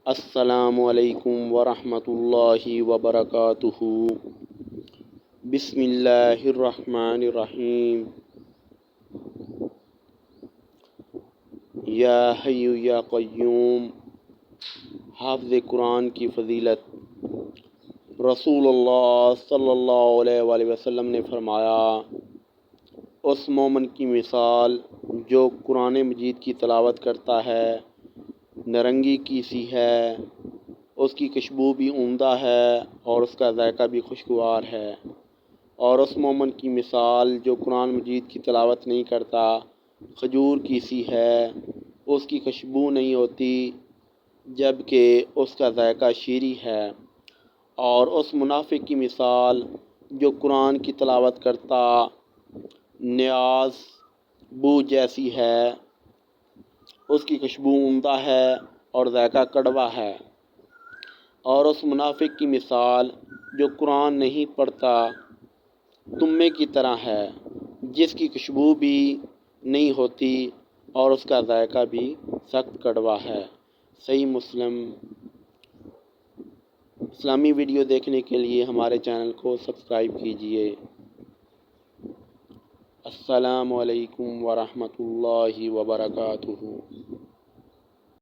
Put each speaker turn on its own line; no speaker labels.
السلام علیکم ورحمۃ اللہ وبرکاتہ۔ بسم اللہ الرحمن الرحیم۔ یا حی یا قیوم۔ حافظ قرآن کی فضیلت۔ رسول اللہ صلی اللہ علیہ وآلہ وسلم نے فرمایا، اس مومن کی مثال جو قرآن مجید کی تلاوت کرتا ہے نارنگی کی سی ہے، اس کی خوشبو بھی عمدہ ہے اور اس کا ذائقہ بھی خوشگوار ہے، اور اس مومن کی مثال جو قرآن مجید کی تلاوت نہیں کرتا کھجور کی سی ہے، اس کی خوشبو نہیں ہوتی جبکہ اس کا ذائقہ شیریں ہے، اور اس منافق کی مثال جو قرآن کی تلاوت کرتا نیاز بو جیسی ہے، اس کی خوشبو عمدہ ہے اور ذائقہ کڑوا ہے، اور اس منافق کی مثال جو قرآن نہیں پڑھتا تمے کی طرح ہے، جس کی خوشبو بھی نہیں ہوتی اور اس کا ذائقہ بھی سخت کڑوا ہے۔ صحیح مسلم۔ اسلامی ویڈیو دیکھنے کے لیے ہمارے چینل کو سبسکرائب کیجیے۔ السلام علیکم ورحمۃ اللہ وبرکاتہ۔